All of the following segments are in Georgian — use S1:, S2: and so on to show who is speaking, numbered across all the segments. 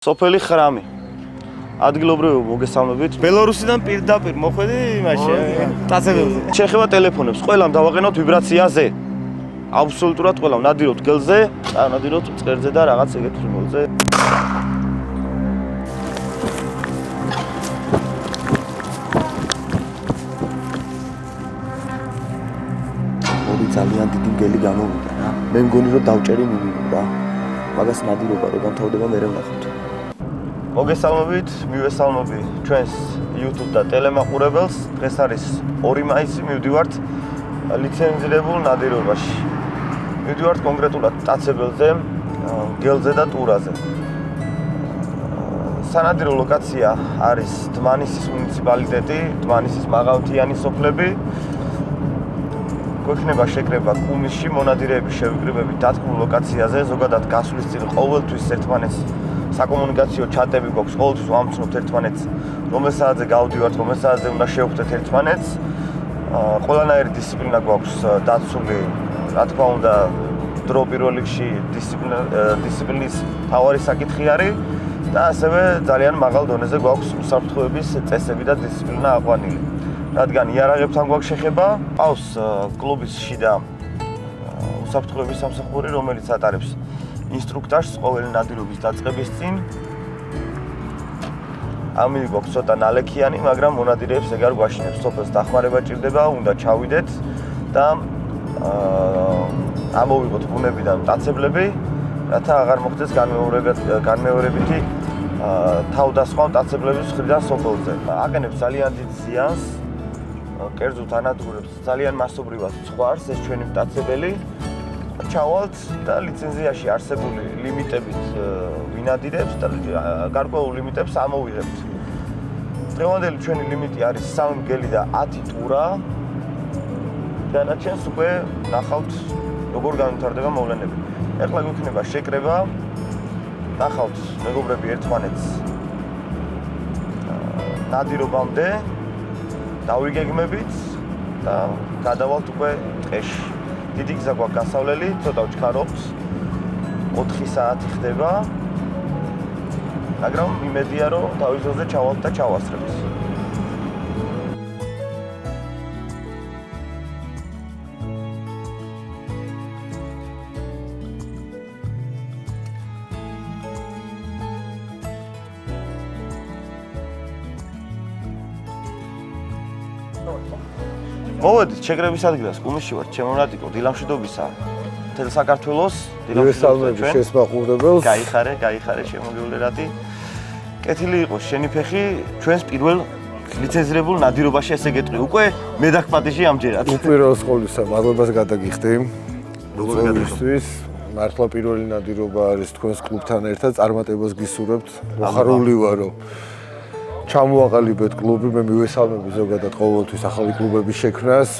S1: სოფელი ხრამი. ადგილობრივი მოგესალმებით. ბელორუსიდან პირდაპირ მოხვედი იმაში, ტაცებელზე. შეხება ტელეფონებს, ყველამ დავაყენოთ ვიბრაციაზე. აბსოლუტურად ყველამ ნადირობთ გელზე, ნადირობთ მწყერზე და რაღაც ეგეთ ფრინველზე. ორი ძალიან დიდი მგელი გამოვიდა რა. მე მგონი რომ დავჭერი მინიმუმ რა. მაგას ნადირობა რომ დამთავრდება მე ვნახავთ. მოგესალმებით, მივესალმები ჩვენს YouTube და ტელემაყურებელს. დღეს არის 2 მაისი, მივდივართ ლიცენზირებულ ნადირობაში. მივდივართ კონკრეტულად ტაცებელზე, გელზე და ტურაზე. სანადირო ლოკაცია არის დმანისის მუნიციპალიტეტი, დმანისის მაღალმთიანი სოფლები. გვექნება შეკრება კუმისში მონადირეების შევიკრიბებით დათქმულ ლოკაციაზე, ზოგადად გასვლის წინ ყოველთვის ერთმანეთს საკომუნიკაციო ჩატები გვაქვს, ყოველთვის ვამცნობთ ერთმანეთს, რომელ საათზე გავდივართ, რომელ საათზე უნდა შევხვდეთ ერთმანეთს. ყველანაირი დისციპლინა გვაქვს დაცული, რა თქმა უნდა, დრო პირველ რიგში დისციპლინის მთავარი საკითხი არის და ასევე ძალიან მაღალ დონეზე გვაქვს უსაფრთხოების წესები და დისციპლინა აყვანილი. რადგან იარაღებთან გვაქვს შეხება, ყავს კლუბის შიდა უსაფრთხოების სამსახური, რომელიც ატარებს ინსტრუქტაჟს ყოველი ნადირობის დაწყების წინ. ამილი გვაქვს ცოტა ნალექიანი, მაგრამ მონადირეებს ეგ არ გვაშინებს. სოფელს დახმარება ჭირდება, უნდა ჩავიდეთ და ამოვიღოთ ბუნებიდან მტაცებლები, რათა აღარ მოხდეს განმეორებითი თავდასხმა მტაცებლების მხრიდან სოფელზე. აყენებს ძალიან დიდ ზიანს, კერძოდ ანადგურებს ძალიან მასობრივად ცხვარს ეს ჩვენი მტაცებელი. ჩავალთ და ლიცენზიაში არსებული ლიმიტებით ვინადირებს და გარკვეულ ლიმიტებს ამოვიღებთ. დღევანდელი ჩვენი ლიმიტი არის 3 მგელი და 10 ტურა. დანარჩენს უკვე ნახავთ როგორ განვითარდება მოვლენები. ეხლა გვექნება შეკრება. ნახავთ მეგობრები ერთმანეთს ნადირობამდე დავიგეგმებით და გადავალთ უკვე ტყეში. დიდი გზა გვაქვს გასავლელი, ცოტა ვჩქარობთ. 4 საათი ხდება. მაგრამ იმედია რომ თავის ძროზე ჩავალთ და ჩავასწრებთ. მოვედით შეკრების ადგილას, კუმისში ვართ, ჩემო ნადიკო, დილამშვიდობისა. მთელ საქართველოს
S2: დილამშვიდობები შენს მაყურებელს.
S1: გაიხარე შემოგევლერადი. კეთილი იყოს შენი ფეხი ჩვენს პირველ ლიცენზირებულ ნადირობაში ესე გეტყვი. უკვე მე დაგპატიჟი ამჯერად.
S2: უპირველეს ყოვლისა მადლობას გადაგიხდი. როგორ მართლა პირველი ნადირობა არის თქვენს კლუბთან ერთად, წარმატებას გისურვებთ. მოხარული ვარო. ჩამოაყალიბეთ კლუბი, მე მივესალმები ზოგადად ყოველთვის ახალი კლუბების შექმნას.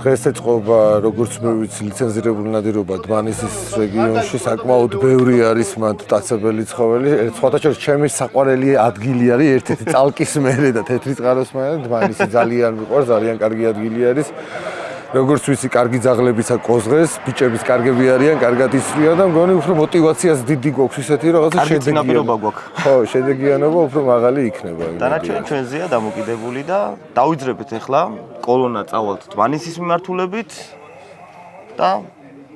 S2: დღეს ეწყობა, როგორც მე ვიცი, ლიცენზირებული ნადირობა დმანისის რეგიონში, საკმაოდ ბევრი არის მანდ მტაცებელი ცხოველი. სხვათა შორის ჩემი საყვარელი ადგილი არის ერთ-ერთი წალკის მერე და თეთრი წყაროსმაია. დმანისი ძალიან მიყვარს, ძალიან კარგი ადგილი არის. როგორც ვიცი, კარგი ძაღლებისა ყოზღეს, ბიჭების კარგები არიან, კარგად იცვლიან და მგონი უფრო мотиваციას დიდი გვაქვს ისეთი რაღაცა
S1: შედეგიანობა გვაქვს.
S2: ხო, შედეგიანობა უფრო მაღალი იქნება.
S1: დანარჩენი ჩვენზეა დამოკიდებული და დავიძრებთ ახლა კოლონა წავალთ დმანისის მიმართულებით და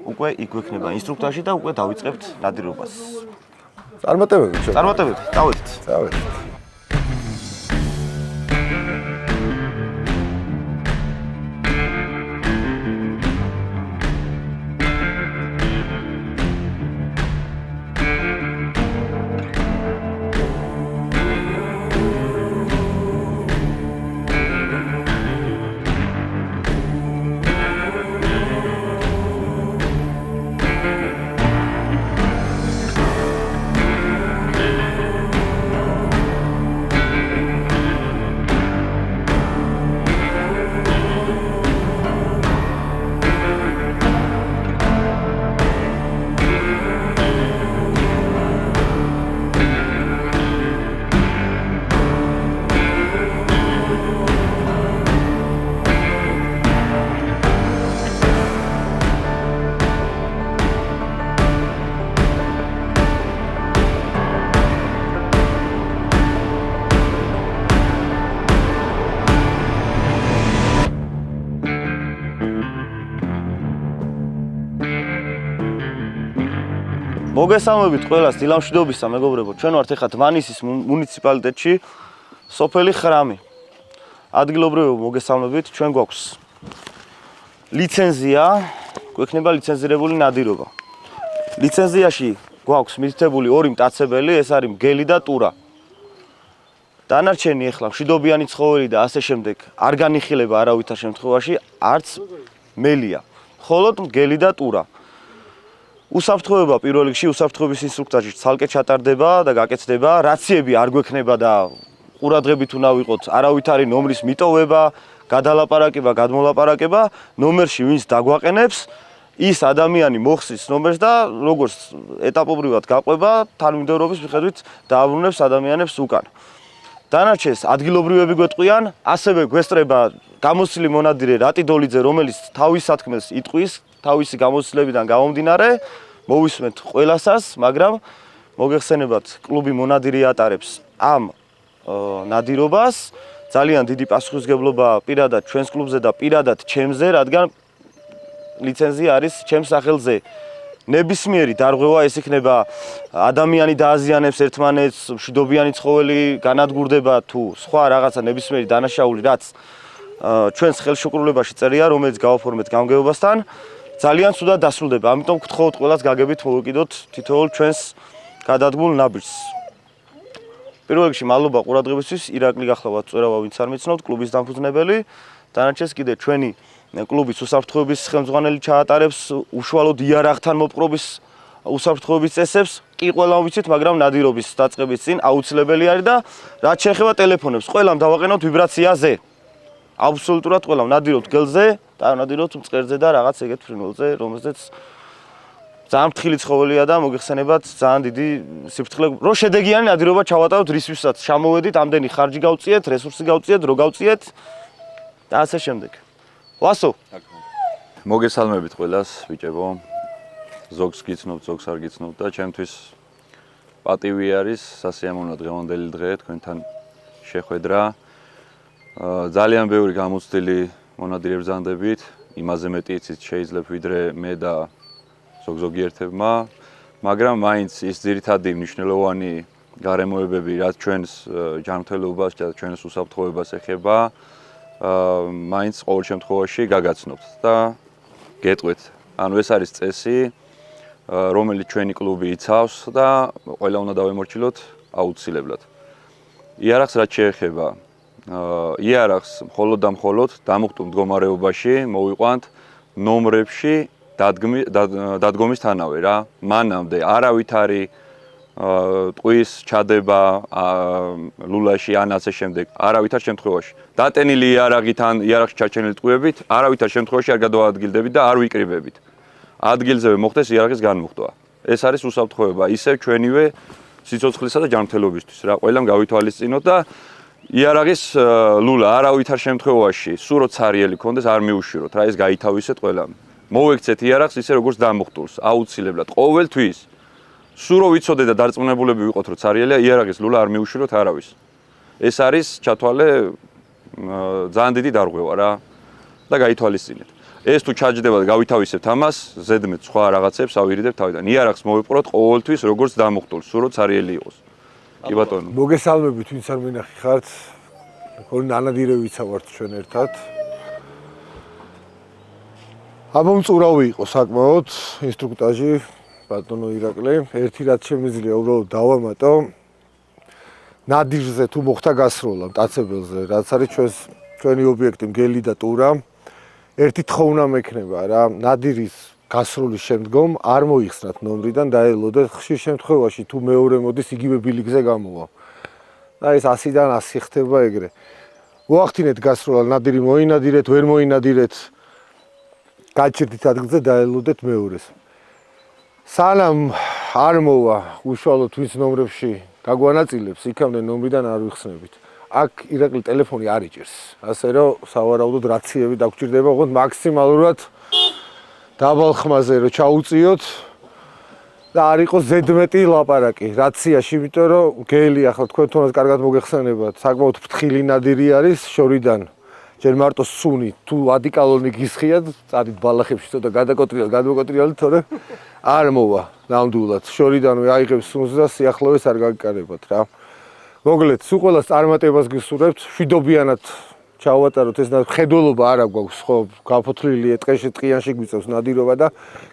S1: უკვე იქ გვექნება ინსტრუქტაჟი და უკვე დავიწყებთ ნადირობას.
S2: წარმატებები.
S1: დავედით. მოგესალმებით ყველას დილამშვიდობისა მეგობრებო. ჩვენ ვართ ეხლა დმანისის მუნიციპალიტეტში, სოფელი ხრამი. ადგილობრივებო მოგესალმებით, ჩვენ გვაქვს ლიცენზია, გვექნება ლიცენზირებული ნადირობა. ლიცენზიაში გვაქვს მითითებული ორი მტაცებელი, ეს არის მგელი და ტურა. დანარჩენი ეხლა მშვიდობიანი ცხოველი და ასე შემდეგ არ განიხილება არავითარ შემთხვევაში, არც მელია, მხოლოდ მგელი და ტურა. უსაფრთხოება პირველ რიგში უსაფრთხოების ინსტრუქტაჟი ცალკე ჩატარდება და გაკეთდება, რაციები არ გვექნება და ყურადღებით უნდა ვიყოთ არავითარი ნომრის მიტოვება, გადალაპარაკება, გადმოლაპარაკება, ნომერში ვინც დაგვაყენებს, ის ადამიანი მოხსნის ნომერს და როგორც ეტაპობრივად გაყვება, თანმიმდევრობის მიხედვით დააბრუნებს ადამიანებს უკან. დანარჩენს ადგილობრივები გვეტყვიან, ასევე გვესწრება გამოცილი მონადირე რატიდოლიძე, რომელიც თავის სათქმელს იტყვის, თავისი გამოცდილებიდან გამომდინარე, მოვისმენთ ყველასას, მაგრამ მოგეხსენებათ, კლუბი მონადირე ატარებს ამ ნადირობას. ძალიან დიდი პასუხისმგებლობა პირადად ჩვენს კლუბზე და პირადად ჩემზე, რადგან ლიცენზია არის ჩემს სახელზე. ნებისმიერი დარღვევა, ეს იქნება ადამიანი დააზიანებს ერთმანეთს, მშვიდობიანი ცხოველი განადგურდება თუ სხვა რაღაცა ნებისმიერი დანაშაული, რაც ჩვენს ხელშეკრულებაში წერია, რომელიც გავაფორმეთ გამგეობასთან, ძალიან ცუდად დასრულდება. ამიტომ გთხოვთ ყველას გაგებით მოვეკიდოთ თითოეულ ჩვენს გადადგმულ ნაბიჯს. პირველ რიგში მადლობა ყურადღებისთვის, ირაკლი გახლავთ წვერავა, ვინც არ მიცნობთ, კლუბის დამფუძნებელი. დანარჩენს კიდე ჩვენი კლუბის უსაფრთხოების ხელმძღვანელი ჩაატარებს უშუალოდ იარაღთან მოპყრობის უსაფრთხოების წესებს. კი ყველამ ვიცით, მაგრამ ნადირობის დაწყების წინ აუცილებელი არის და რაც შეეხება ტელეფონებს, ყველამ დავაყენოთ ვიბრაციაზე. აბსოლუტურად ყველამ ნადირობთ გელზე და ნადირობთ მწყერზე და რაღაც ეგეთ ფრინველზე, რომელზეც ძალიან ფრთხილი ცხოველია და მოგეხსენებათ ძალიან დიდი სიფრთხილე. რო შედეგიანი ნადირობა ჩავატაროთ, რისთვისაც ჩამოვედით, ამდენი ხარჯი გავწიეთ, რესურსი გავწიეთ, რო გავწიეთ და ასე შემდეგ. ვასო.
S3: მოგესალმებით ყველას, ბიჭებო. ზოგს გიცნობთ, ზოგს არ გიცნობთ და ჩემთვის პატივი არის სასიამოვნო დღევანდელი დღე თქვენთან შეხვედრა. ძალიან ბევრი გამოცდილი მონადირე ბრძანდებით, იმაზე მეტი იცით შეიძლება ვიდრე მე და ზოგიერთებმა, მაგრამ მაინც ის ძირითადი მნიშვნელოვანი გარემოებები, რაც ჩვენს ჯანმრთელობას და ჩვენს უსაფრთხოებას ეხება, მაინც ყოველ შემთხვევაში გაგაცნობთ და გეტყვით. ანუ ეს არის წესი, რომელიც ჩვენი კლუბი იცავს და ყველა უნდა დავემორჩილოთ აუცილებლად. იარაღს რაც შეეხება, იარაღს მხოლოდ და მხოლოდ დამუხტულ მდგომარეობაში მოვიყვანთ ნომრებში დადგომისთანავე რა. მანამდე არავითარი ტყვის ჩადება ლულაში ან ასე შემდეგ, არავითარ შემთხვევაში. დატენილი იარაღით ან იარაღში ჩაჩენილი ტყუებით, არავითარ შემთხვევაში არ გადავადგილდებით და არ ვიკრიბებით. ადგილზევე მოხდეს იარაღის განმუხტვა. ეს არის უსაფრთხოება, ისევ ჩვენივე სიცოცხლისა და ჯანმრთელობისთვის რა. ყველამ გავითვალისწინოთ და იარაღის ლულა არავითარ შემთხვევაში, სულ რო ცარიელი კონდეს არ მიუშვიროთ რა, ეს გაითავისეთ ყველამ. მოვექცეთ იარაღს ისე როგორც დამუხტულს, აუცილებლად ყოველთვის. სულ რო ვიცოდეთ და დარწმუნებულები ვიყოთ, რომ ცარიელია, იარაღის ლულა არ მიუშვიროთ არავის. ეს არის ჩათვალე ძალიან დიდი დარღვევა რა და გაითვალისწინეთ. ეს თუ ჩაჯდება და გავითავისებთ ამას, ზედმეტ სხვა რაღაცებს ავირიდებთ თავიდან. იარაღს მოვიპყროთ ყოველთვის როგორც დამუხტულს, სულ რო ცარიელი იყოს. კი ბატონო.
S2: მოგესალმებით, ვინც არ მინახი ხართ. ორი ნანადირევიცა ვართ ჩვენ ერთად. ამომწურავი იყო საკმაოდ ინსტრუქტაჟი, ბატონო ირაკლი. ერთი რაც შემიძლია უბრალოდ დავამატო. ნადირზე თუ მოხდა გასროლა მტაცებელზე, რაც არის ჩვენი ობიექტი მგელი და ტურა. ერთი თხოვნა მექნება რა, ნადირის გასროლის შემდგომ არ მოიხსნათ ნომრიდან დაელოდეთ, ხშირ შემთხვევაში თუ მეორე მოდის იგივე ბილიკზე გამოვა. და ეს 100-დან 100 ხდება ეგრე. მოახდინეთ გასროლა, ნადირი მოინადირეთ, ვერ მოინადირეთ. გაჩერდით ადგილზე დაელოდეთ მეორეს. სანამ არ მოვა უშუალოდ ვინც ნომრებში გაგვანაწილებს, იქამდე ნომრიდან არ ვიხსნებით. აქ ირაკლი ტელეფონი არ იჭერს. ასე რომ სავარაუდოდ რაციები დაგჭირდება, ოღონდ მაქსიმალურად დაბალ ხმაზე რომ ჩაუწიოთ და არ იყოს ზედმეტი ლაპარაკი რაციაში, იმიტომ რომ გელი ახლა თქვენ თუნდაც კარგად მოგეხსენებათ, საკმაოდ ფრთხილი ნადირი არის შორიდან. ჯერ მარტო სუნი თუ ადიკალონი გისხიათ, წადით ბალახებში ცოტა გადაკოტრიალ, თორე არ მოვა. ნამდვილად. შორიდანვე აიღებს სუნს და სიახლოვეს არ გაგიკარებათ რა. მოგლეთ, სულ ყველას წარმატებას გისურვებთ, შვიდობიანად ჩავატაროთ ეს ხედველობა არა გვაქვს, ხო, გაფოთლილია ტყეში, ტყიანში გვიწევს ნადირობა და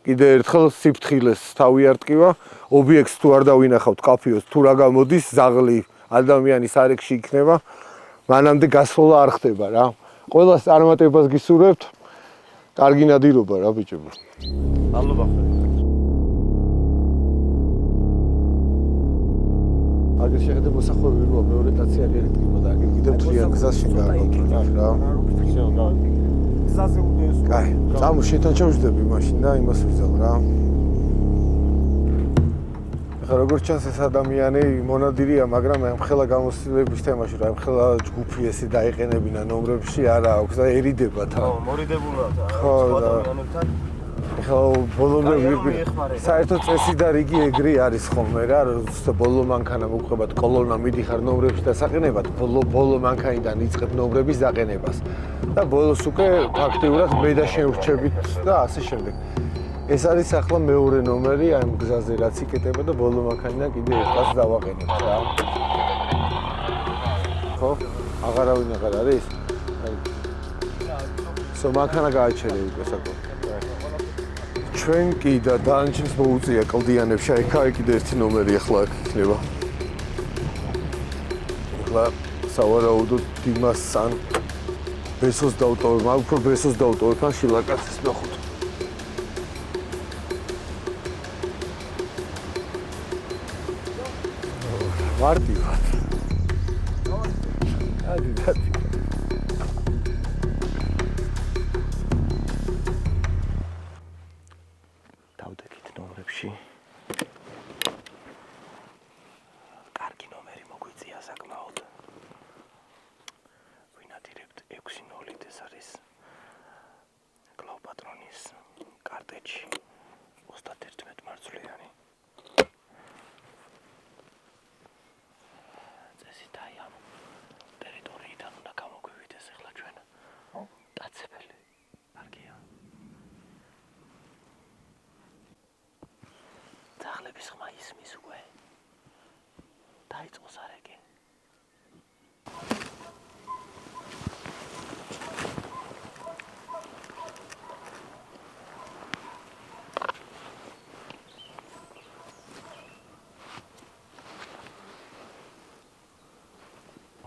S2: კიდე ერთხელ სიფრთხილეს თავი არ ტკივა, ობიექტს თუ არ დავინახავთ კაფეოს, თუ რა გამოდის, ზაღლი ადამიანის არეკში იქნება, მანამდე გასვლა არ ხდება რა. ყველას წარმატებას გისურვებთ. კარგი ნადირობა რა ბიჭებო.
S1: მადლობა.
S2: აგერ შეხედე მოსახლეობები რო მეორე კაცი არ ერთხება და აგერ კიდევ თრიან გზაში გააკონტროლებს რა.
S1: გზაზე უდეს.
S2: კაი, წამო შეთან ჩავждები მაშინ და იმას ვიზავ რა. ახლა როგორც ჩანს ეს ადამიანი მონადირეა, მაგრამ ამ ხელა გამოსილების თემაში რა, ამ ხელა ჯგუფი ესე დაეყენებინა ნომრებში არა აქვს და ერიდება თან.
S1: ხო, მორიდებულად
S2: ხო,
S1: სხვა
S2: და-
S1: ადამიანებთან.
S2: ეხლა ბოლომდე საერთოდ წესი და რიგი ეგრე არის ხოლმე რა, როცა ბოლო მანქანა მოგყვებათ კოლონა მიდიხარ ნომრებში და საყენებად, ბოლო მანქანიდან იწყებ ნომრების დაყენებას. და ბოლოს უკვე ფაქტიურად მე და შენ ვრჩებით და ასე შემდეგ. ეს არის ახლა მეორე ნომერი ამ გზაზე რაც იკეტება და ბოლო მანქანიდან კიდე ერთას დავაყენებთ რა. ხო? აღარავინ აღარ არის? სო მანქანა გააჩერე უკვე საკუთარ. ჩვენ კი და დანჩენს მოუწია კლდიანებში, აი ხა კიდე ერთი ნომერი ახლა აქ იქნება. ახლა სავარაუდოდ დიმას ან ბესოს დავტოვებ, მაგრამ უფრო ბესოს დავტოვებ, ან შილაკაცის ნახოთ. მარტივად. ადი.
S1: დავდექით ნომრებში. კარგი ნომერი მოგვიწია საკმაოდ. ვინადირებთ 6-0 ეს არის კლაუპატრონის კარტეჯი 31 მარცვლიანი. წესით აი ამ ტერიტორიიდან უნდა გამოგვივიდეს ახლა ჩვენ. დაცებელი. კარგია. ძაღლების ხმა ისმის უკვე. დაიწყოს არეკი.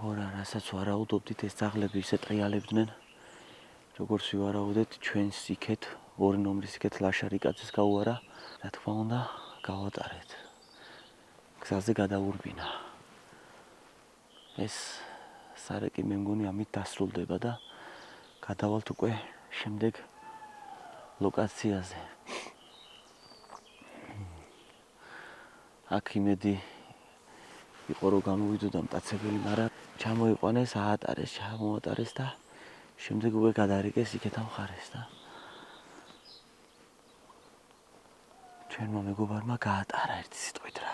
S1: ორა რასაც ვარაუდობდით ეს ძაღლები ისე ტრიალებდნენ როგორც ვივარაუდეთ ჩვენს იქეთ ორი ნომრის იქეთ ლაშარიკაძეს გაუარა რა თქმა უნდა გავატარეთ გზაზე გადაურბინა ეს სარეკი მე მგონი ამით დასრულდება და გადავალთ უკვე შემდეგ ლოკაციაზე აქ იმედი იყო რომ გამოვიდოდა მტაცებელი მაგრამ ჩამოიყვანეს აატარეს ჩამოატარეს და შემდეგ უკვე გადარიგეს იქეთ ამ ხარეს და ჩვენმა მეგობარმა გაატარა ერთი სიტყვით რა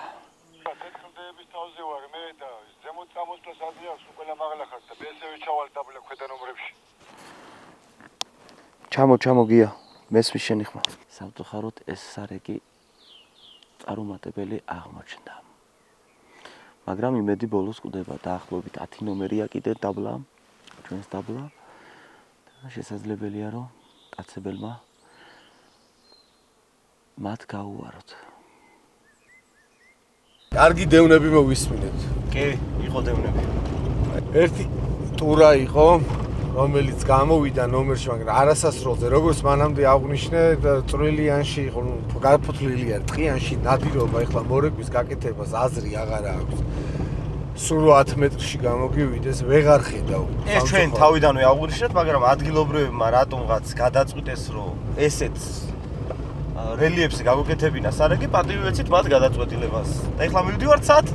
S4: ტექნოლოგიების თავზე ვარ მე და ზემოთ წამოსვლას ადრე აქვს ყველა მაღლა ხარ და ბესევი ჩავალ დაბლა ქვედა ნომრებში
S1: ჩამო გია მესმის შენი ხმა სამწუხაროდ ეს სარეკი წარუმატებელი აღმოჩნდა მაგრამ იმედი ბოლოს კვდება დაახლოებით 10 ნომერია კიდე დაბლა ჩვენს დაბლა და შესაძლებელია რომ კაცებელმა მათ გაუაროთ
S2: კარგი დევნები მოვისმინეთ.
S1: კი იყო დევნები
S2: ერთი ტურა იყო რომელიც გამოვიდა ნომერში მაგრამ არასასროლზე როგორც მანამდე აღვნიშნე წვრილიანში იყო გაფოთლილია ტყიანში ნადირობა ეხლა მორეკვის გაკეთებას აზრი აღარ აქვს სულ 10 მეტრში გამოგივიდეს ვეღარ ხედავ
S1: ეს ჩვენ თავიდანვე აღვნიშნეთ მაგრამ ადგილობრივებმა რატომღაც გადაწყვიტეს რომ ესეც რელიეფზე გაგუკეთებინა სარეკი პატივი ვეცით მათ გადაწყვეტილებას და ეხლა მივდივართ სად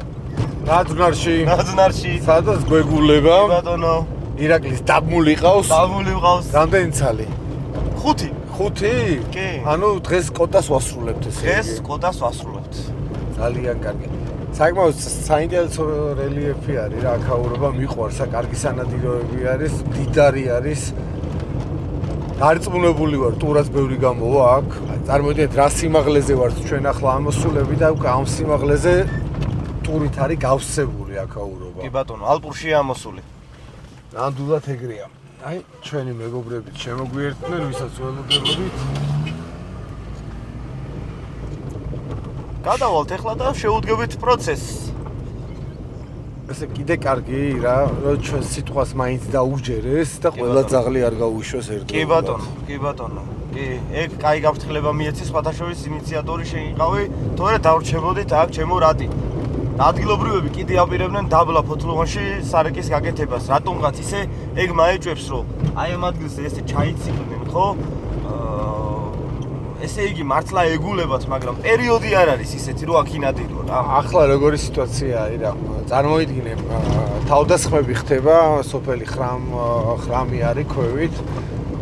S1: ნაძვნარში
S2: სადაც გვეგულება
S1: ბატონო
S2: ირაკლის დაბმული ყავს რამდენი ცალი
S1: 5 კი
S2: ანუ დღეს კოტას ვასრულებთ ესე
S1: დღეს კოტას ვასრულებთ
S2: ძალიან კარგი საკმაოდ საინტერესო რელიეფი არის რა აქაურობა მიყვარს კარგი სანადიროები არის დიდარი არის დარწმუნებული ვარ ტურაც ბევრი გამოვა აქ წარმოვიდგინეთ რა სიმაღლეზე ვართ ჩვენ ახლა ამოსულები და უკვე ამ სიმაღლეზე ტურით არის გავსებული აქაურობა.
S1: კი ბატონო, ალპურშია ამოსული.
S2: ნამდვილად ეგრეა. აი, ჩვენი მეგობრებით შემოგვიერთდნენ, ვისაც ველოდებოდით.
S1: გადავალთ ახლა და შევუდგებით პროცესს.
S2: ესე კიდე კარგი რა, რომ ჩვენ სიტყვას მაინც დაუჯერეს და ყველა ძაღლი არ გაუშვეს ერთდროულად.
S1: კი ბატონო, კი ბატონო. კი, ეგ კაი გაფრთხილება მიეცი, სხვათა შორის ინიციატორი შეიყავი, თორე დავრჩებოდით აქ ჩემო რატი. ადგილობრივები კიდე აპირებდნენ დაბლა ფოთლოვანში სარეკის გაკეთებას. რატომღაც ისე ეგ მაეჭვებს, რომ აი ამ ადგილზე ესე ჩაიციკლნენ, ხო? ესე იგი მართლა ეგულებათ, მაგრამ პერიოდი არ არის ისეთი, რომ აქ ინადირო რა.
S2: ახლა როგორი სიტუაცია არის რა. წარმოვიდგინე, თავდასხმები ხდება, სოფელი ხრამი არის ქვევით.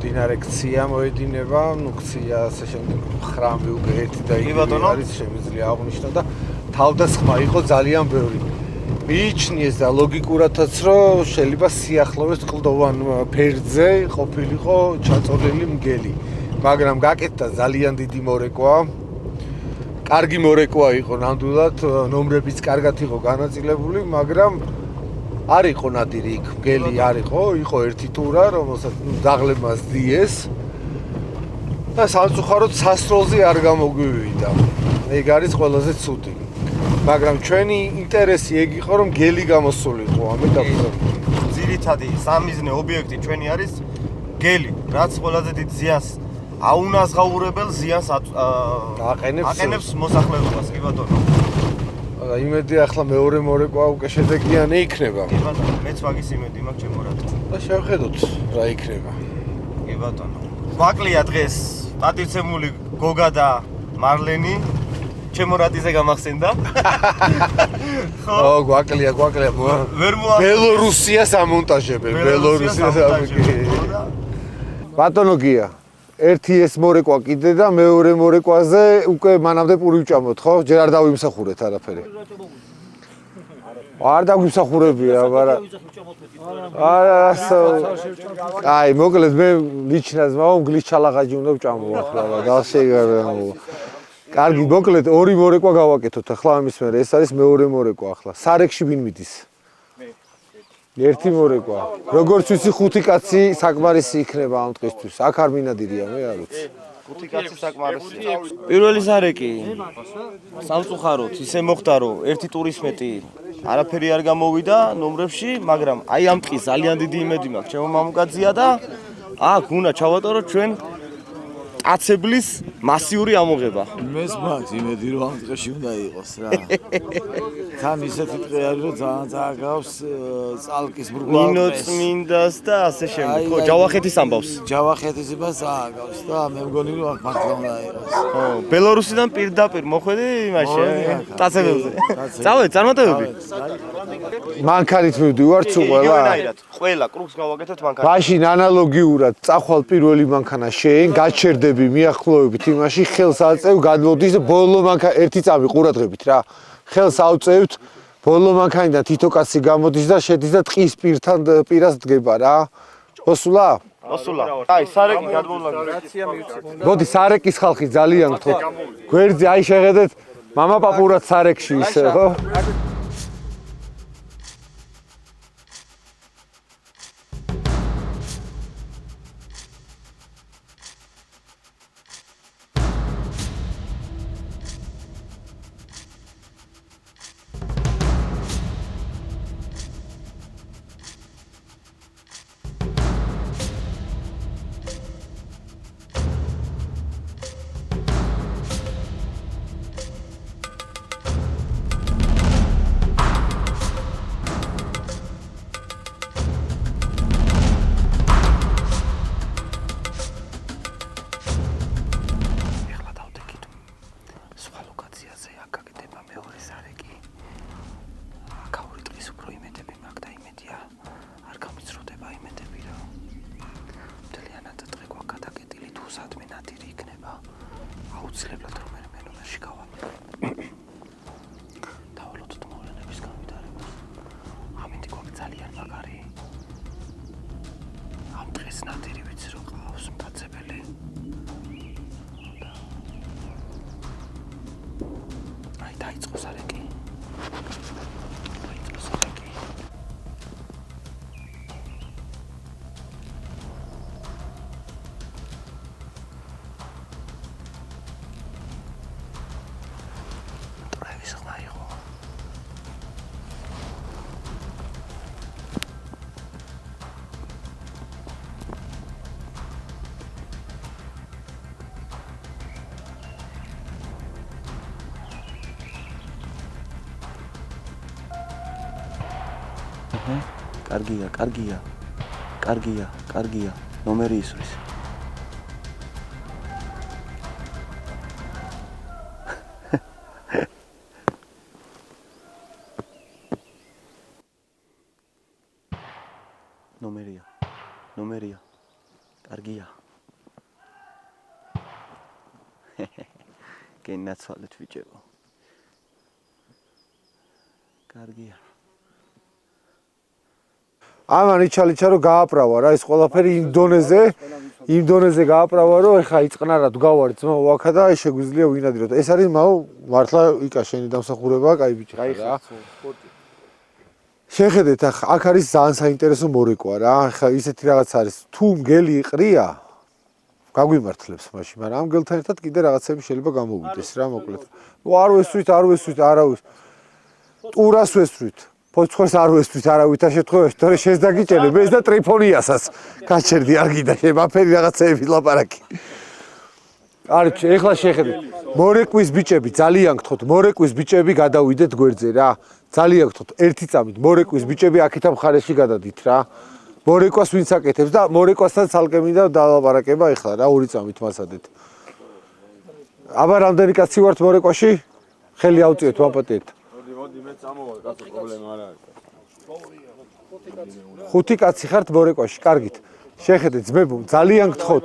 S2: დინარე ქცია მოედინება, ნუ ქცია ასე შემდეგ ხრამი უკვე ერთი და იგივე არის, შემიძლია აღვნიშნო და თავდასხმა იყო ძალიან ბევრი. მიიჩნიეს და ლოგიკურადაც რომ შეიძლება სიახლოვეს კლდოვან ფერდზე ყოფილიყო ჩაწოლილი მგელი. მაგრამ გაკეთდა ძალიან დიდი მორეკვა. კარგი მორეკვა იყო ნამდვილად, ნომრებიც კარგად იყო განაწილებული, მაგრამ არ იყო ნადირი იქ, მგელი არ იყო ერთი ტურა, რომელსაც ძაღლებმა ზდიეს. და სამწუხაროდ სასროლზე არ გამოგვივიდა. ეგ არის ყველაზე ცუდი. მაგრამ ჩვენი ინტერესი ეგ იყო, რომ გელი გამოსულიყო ამით და
S1: ძირითადი სამიზნე ობიექტი ჩვენი არის გელი, რაც ყველაზე დიდ ზიანს აუნაზღაურებელ ზიანს აყენებს მოსახლეობას, კი ბატონო.
S2: და იმედი ახლა მეორე მორეკვა უკვე შედეგიანი იქნება.
S1: კი ბატონო, მეც მაგის იმედი მაქვს ჩემო რატო.
S2: და შევხედოთ რა იქნება.
S1: კი ბატონო. გვაკლია დღეს პატივცემული გოგა და მარლენი. ჩემო რატიზე გამახსენდა.
S2: ხო, გვაკლია.
S1: ვერ მოახერხებს.
S2: ბელორუსიას ამონტაჟებენ, ბელორუსიას. ბატონო გია, ერთი ეს მორეკვა კიდე და მეორე მორეკვაზე უკვე მანამდე პური ვჭამოთ, ხო? ჯერ არ დავიმსახურეთ არაფერი. არ დაგვიმსახურებია, მაგრამ არა, აი, მოკლედ მე ლიჩნას მაო გლის ჩალაღაჯი უნდა ვჭამო ახლა და დასეგარემო. კარგი, მოკლედ ორი მორეკვა გავაკეთოთ ახლა ამის მერე. ეს არის მეორე მორეკვა ახლა. სარეკში ვინ მიდის? ერთი მორეკვა. როგორც ვიცი, ხუთი კაცი საკმარისი იქნება ამ დღისთვის. აქ არ მინადირია, მე არ ვიცი.
S1: ხუთი კაცი საკმარისია. პირველი სარეკი სამწუხაროდ ისე მოხდა, რომ ერთი ტურის მეტი არაფერი არ გამოვიდა ნომრებში, მაგრამ აი ამ ტყის ძალიან დიდი იმედი მაქვს ჩემო მამუკაცია და აქ უნდა ჩავატაროთ ჩვენ კაცებლის მასიური ამოღება.
S5: მეს მაქვს იმედი რომ ამ დღეში უნდა იყოს რა. თან ისეთი დღე არის რომ ძალიან წააგავს წალკის ბრუგვა.
S1: მინდას და ასე შემდეგ. ხო, ჯავახეთის ამბავს.
S5: ჯავახეთის იმას წააგავს და მე მგონი რომ აქ მართლა უნდა იყოს.
S1: ხო, ბელორუსიდან პირდაპირ მოხვედი იმაში, ტაცებებზე. წავედ, წარმატებები.
S2: მანქანით მივდივართ სულ ყველა.
S1: ყველა კრუგს გავაკეთეთ მანქანით.
S2: მაშინ ანალოგიურად წახვალ პირველი მანქანა შეენ, გაჩერდები მიახლოვებით იმაში, ხელს აწევ, გადმოდის ბოლო მანქანა ერთი წამი ყურადღებით რა. ხელს ავწევთ, ბოლო მანქანიდან თითო კაცი გამოდის და შედის და ტყის პირას დგება რა. მოსულა?
S1: მოსულა. აი, სარეკი გადმოვლა.
S2: მოდი სარეკის ხალხი ძალიან გთხოვთ. გვერდზე აი შეხედეთ, მამა პაპურად სარეკში ისე, ხო?
S6: აუცილებლად რომ მე ნომერში გავა. დავალოთ მოვლენების განვითარებას. ამინდი გვაქვს ძალიან მაგარი. ამ დღეს ნადირი ვიცი რომ ყავს მტაცებელი. კარგია, კარგია. კარგია, კარგია. ნომერი ისვრის. ნომერია. კარგია. გენაცვალეთ ბიჭებო. კარგია.
S2: ამან იჩალიჩა რომ გააправა რა ეს ყველაფერი იმ დონეზე გააправა რომ ეხა იწყნარად გავართ ძმა ვაქა და შეგვიძლია ვინადიროთ. ეს არის მართლა იკა შენი დამსახურებაა, კაი ბიჭი რა. შეხედეთ აქ არის ძალიან საინტერესო მორეკვა რა. ეხა ისეთი რაღაც არის თუ მგელი იყრია გაგვიმართლებს მაშინ, მაგრამ ამ გელთან ერთად კიდე რაღაცები შეიძლება გამოვიდეს რა მოკლედ. არ ვესვით, არავის. ტურას ვესვით. ფოცხოს არ ვესვით არავითარ შემთხვევაში, თორე შენს დაგიჭერებ ეს და ტრიფონიასაც გაჩერდი არ გიდა შემაფერი რაღაცეები ლაპარაკი. არჩ, ეხლა შეხედეთ. მორეკვის ბიჭები ძალიან გთხოვთ, მორეკვის ბიჭები გადავიდეთ გვერდზე რა. ძალიან გთხოვთ, ერთი წამით მორეკვის ბიჭები აქეთ მხარეში გადადით რა. მორეკვას ვინც აკეთებს და მორეკვასთან ცალკე მინდა დალაპარაკება ეხლა რა, ორი წამით მასადეთ. აბა რამდენი კაცი ვართ მორეკვაში? ხელი ავწიეთ, ვაპატიეთ.
S5: მოდი მე წამოვალ, კაცო, პრობლემა არ არის.
S2: 5 კაცი ხართ მორეკვაში, კარგით. შეხედეთ ძმებო, ძალიან გთხოვთ.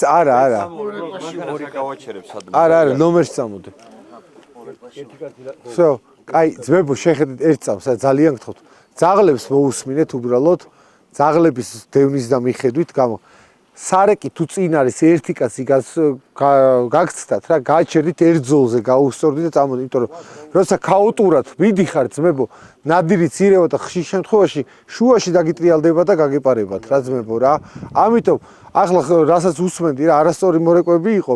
S2: არა.
S3: ორი გავაჩერებ სადმე.
S2: არა, ნომერს წამოდე. всё, კაი, ძმებო, შეხედეთ ერთ წამს, ძალიან გთხოვთ. ძაღლებს მოусმინეთ უბრალოდ, ძაღლების დევნის და მიხედვით გამო სარეკი თუ წინ არის ერთი კაცი გაგცდათ რა, გააჩერდით ერთ ძოლზე, გაუსწორდით და წამოდით, იმიტომ რომ როცა ქაოტურად მიდიხართ ძმებო, ნადირიც ირევა და ხშირ შემთხვევაში შუაში დაგიტრიალდება და გაგეპარებათ რა ძმებო რა. ამიტომ ახლა რასაც უსმენდი რა, არასწორი მორეკვები იყო,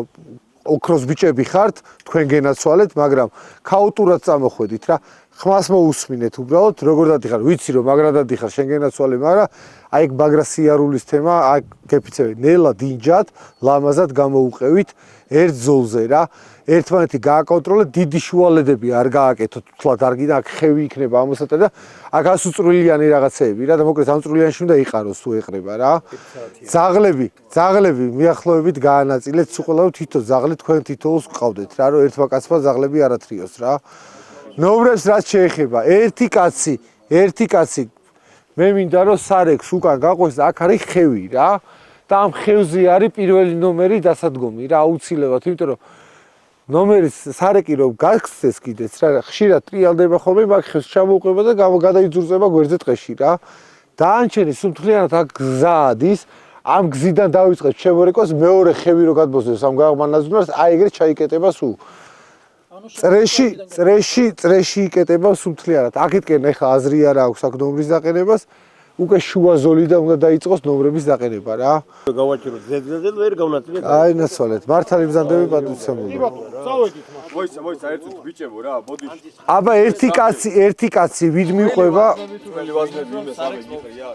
S2: ოქროს ბიჭები ხართ, თქვენ გენაცვალეთ, მაგრამ ქაოტურად წამოხვედით რა. ხმას მოусმინეთ უბრალოდ, როგორ დადიხარ, ვიცი რომ მაგრად დადიხარ, შენ გენაცვალე, მაგრამ აი ეგ მაგრა სიარულის თემა, აი გეფიცევი, ნელა დინჯად, ლამაზად გამოუყევით ერთ ძოლზე რა. ერთმანეთი გააკონტროლეთ, დიდი შუალედები არ გააკეთოთ, თლად არ გინდა აქ ხევი იქნება ამოსატა და აქ ასუწრილიანი რაღაცეები რა და მოკლედ ამ წრილიანში უნდა იყაროს თუ ეყრება რა. ძაღლები მიახლოებით გაანაწილეთ, უყოლავ თითო ძაღლი თქვენ თითოეულს გყავდეთ რა, რომ ერთმა კაცმა ძაღლები არ ათრიოს რა. ნოვრებს რაც შეეხება, ერთი კაცი მე მინდა რომ სარეკს უკან გაყვეს და აქ არის ხევი რა და ამ ხევზე არის პირველი ნომერი დასადგომი რა აუცილებლად, იმიტომ რომ ნომერის სარეკი რომ გაგცეს კიდეც რა ხშირად ტრიალდება ხოლმე მაგ ხევს ჩამოუყვება და გადაიძურზება გვერდზე ტყეში რა. დაანჩენი სულთლიანად აქ გზა ადის, ამ გზიდან დავიწყეთ შემორეკვას მეორე ხევი რო გადმოსდეს ამ გაღმანაზუნას, აი ეგრე ჩაიკეტება სულ. წრეში იკეტება სულთლიანად. აქეთკენ ეხლა აზრი არ აქვს აქ ნომრის დაყენებას, უკვე შუა ზოლიდან უნდა დაიწყოს ნომრების დაყენება რა.
S7: გავაჩეროთ ზედზე ვერ გავნაწილეთ.
S2: აი ნაცვალეთ, მართალი ბრძანდები პატივცემული.
S7: მოიცა ერთით ბიჭებო რა, ბოდიში.
S2: აბა ერთი კაცი ვინ მიყვება?
S7: ძველი ვაზნები იმეს ამიგიხია.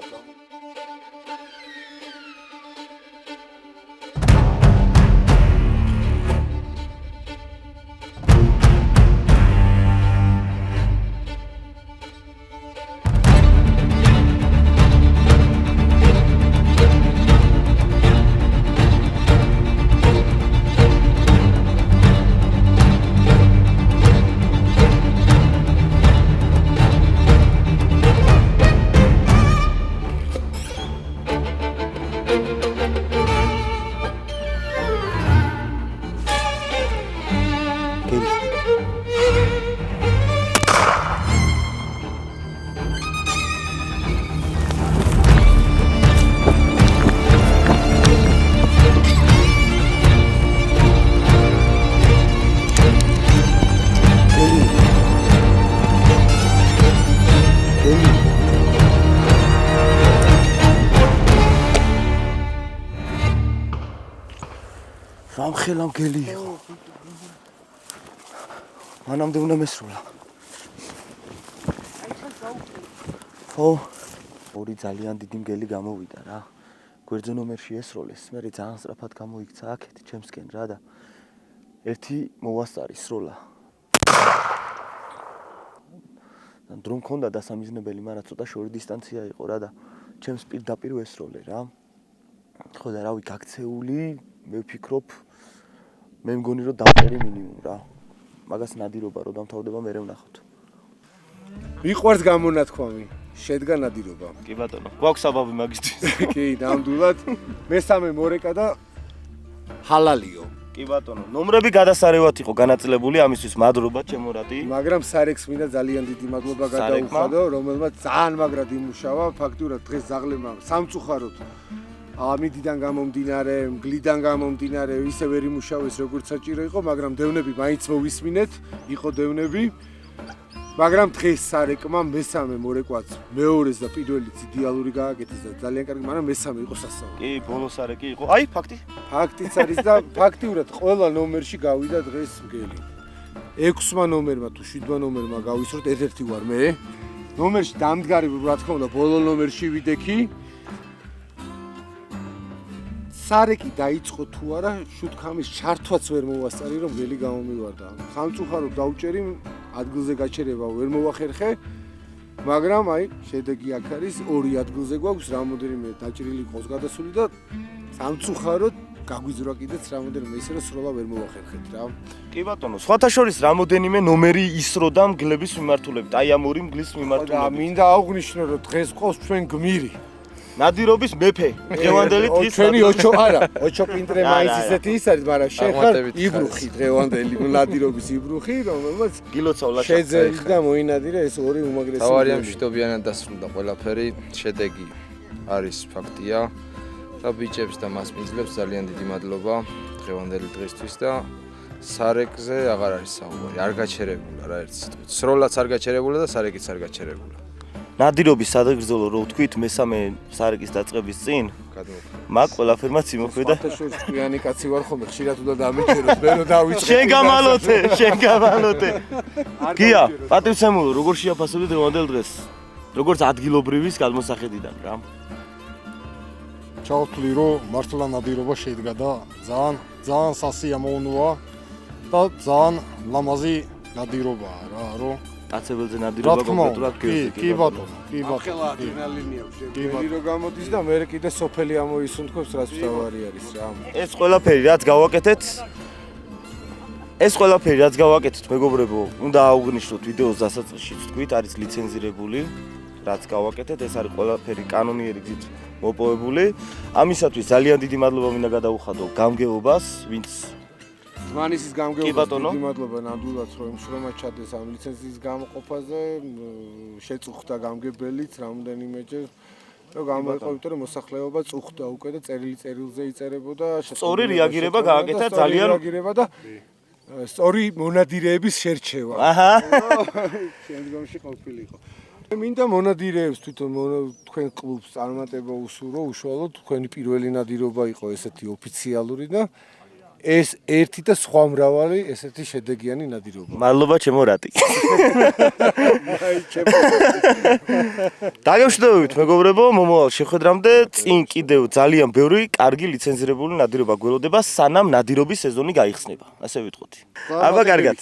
S6: რამხელა მგელი იყო. მანამდე უნდა მესრულა. ხო, ორი ძალიან დიდი მგელი გამოვიდა რა. გვერდზე ნომერში ესროლეს, მე ძალიან სწრაფად გამოიქცა აქეთ ჩემსკენ რა და ერთი მოვასწარი სროლა. დრო მქონდა დასამიზნებელი, მაგრამ ცოტა შორი დისტანცია იყო რა და ჩემს პირდაპირ ვესროლე რა. ხო და რავი გაქცეული, მე ვფიქრობ მე მგონი რომ დავწერე მინიმუმ რა. მაგას ნადირობა რო დამთავრდება მე ვნახოთ.
S2: მიყვარს გამონათქვამი. შედგა ნადირობა.
S6: კი ბატონო, გვაქვს საბაბი მაგისთვის.
S2: კი, ნამდვილად. მესამე მორეკა და ჰალალიო.
S6: კი ბატონო, ნომრები გადასარევად იყო განაწილებული, ამისთვის მადლობა ჩემო რატი.
S2: მაგრამ სარექს მინდა ძალიან დიდი მადლობა გადაუხადო, რომელმაც ძალიან მაგრად იმუშავა, ფაქტურად დღეს ზაღლემა სამწუხაროდ ამიდიდან გამომდინარე, მგლიდან გამომდინარე, ისე ვერ იმუშავეს როგორც საჭირო იყო, მაგრამ დევნები მაინც მოვისმინეთ, იყო დევნები. მაგრამ დღეს სარეკმა მესამე მორეკვაც მეორეს და პირველიც იდეალური გააკეთეს და ძალიან კარგი, მაგრამ მესამე იყო სასწაული.
S6: კი, ბოლო სარეკი იყო. აი, ფაქტი.
S2: ფაქტიც არის და ფაქტიურად ყველა ნომერში გავიდა დღეს მგელი. 6-მა ნომერმა თუ 7-მა ნომერმა გავისროთ, ერთ-ერთი ვარ მე. ნომერში დამდგარი რა თქმა უნდა, ბოლო ნომერში ვიდექი. სარეკი დაიწყო თუ არა, შუთქამის ჩართვაც ვერ მოვასწარი, რომ მგელი გამომივარდა. სამწუხაროდ დავჭერი, ადგილზე გაჩერება ვერ მოვახერხე, მაგრამ აი, შედეგი აქ არის, 2 ადგილზე გვაქვს, რამოდენიმე დაჭრილი ყოს გადასული და სამწუხაროდ გაგვიზრვა კიდეც რამოდენიმე ისე რომ სროლა ვერ მოვახერხეთ რა.
S6: კი ბატონო, სხვათა შორის რამოდენიმე ნომერი ისროდა მგლების მიმართულებით, აი ამ ორი მგლის
S2: და
S6: მიმართულებით.
S2: მინდა აღვნიშნო, რომ დღეს ყავს ჩვენ გმირი.
S6: ნადირობის მეფე, დღევანდელი დღის
S2: ჩვენი ოჩო არა, ოჩო პინტრე მაინც ისეთი ის არის, მაგრამ შენ ხარ იბრუხი დღევანდელი ნადირობის იბრუხი, რომელმაც
S6: გილოცავ ლაშა.
S2: შეძელი და მოინადირა ეს ორი უმაგრესი.
S8: თავარია მშვიდობიანად დასრულდა ყველაფერი, შედეგი არის ფაქტია და ბიჭებს და მასპინძლებს ძალიან დიდი მადლობა დღევანდელი დღისთვის და სარეკზე აღარ არის საუბარი, არ გაჩერებულა რა ერთ სიტყვით. სროლაც არ გაჩერებულა და სარეკიც არ გაჩერებულა.
S6: ნადირობის სადაგრძელო რო ვთქვით მესამე სარეკის დაწყების წინ მაგ ყველაფერმა სიმოქმედა.
S2: ფათაშორის კვიანი კაცი ვარ ხოლმე, ხშირად უნდა დამიჩეროს, მე რო დავიწყე.
S6: შენ გამალოთე. გია, პატივცემულო, როგორ შეაფასებდი დღევანდელ დღეს? როგორც ადგილობრივის გადმოსახედიდან რა.
S9: ჩავთვლი რომ მართლა ნადირობა შედგა და ძალიან სასიამოვნოა და ძალიან ლამაზი ნადირობაა რა, რომ
S6: კაცებელზე ნადირობა კონკრეტულად გერზე.
S2: კი ბატონო. ახლა ადრენალინი აქვს. შეგელი რო გამოდის და მე კიდე სოფელი ამოისუნთქოს, რაც თავარი არის რა.
S6: ეს ყველაფერი რაც გავაკეთეთ, მეგობრებო, უნდა აუღნიშნოთ ვიდეოს დასაწყისშიც თქვით, არის ლიცენზირებული, რაც გავაკეთეთ, ეს არის ყველაფერი კანონიერი გზით მოპოვებული. ამისათვის ძალიან დიდი მადლობა მინდა გადაუხადო გამგეობას, ვინც
S2: მანისის გამგეობას
S6: ბატონო.
S2: დიდი მადლობა ნამდვილად რომ შრომა ჩადეს ამ ლიცენზიის გამოყოფაზე, შეწუხდა გამგებელიც რამოდენიმეჯერ. რომ გამოიყო, რომ მოსახლეობა წუხდა უკვე და წერილზე იწერებოდა.
S6: სწორი რეაგირება გააკეთა ძალიან
S2: რეაგირება და სწორი მონადირეების შერჩევა.
S6: აჰა.
S2: შემდგომში ყოფილიყო. მინდა მონადირეებს თვითონ თქვენ კლუბს წარმატება უსურვო, უშუალოდ თქვენი პირველი ნადირობა იყო ესეთი ოფიციალური და ეს ერთი და სხვა მრავალი ესეთი შედეგიანი ნადირობა.
S6: მადლობა ჩემო რატი. დაგემშვიდობებით მეგობრებო, მომავალ შეხვედრამდე წინ კიდევ ძალიან ბევრი კარგი ლიცენზირებული ნადირობა გველოდება, სანამ ნადირობის სეზონი გაიხსნება. ასე ვიტყოდი. აბა კარგად.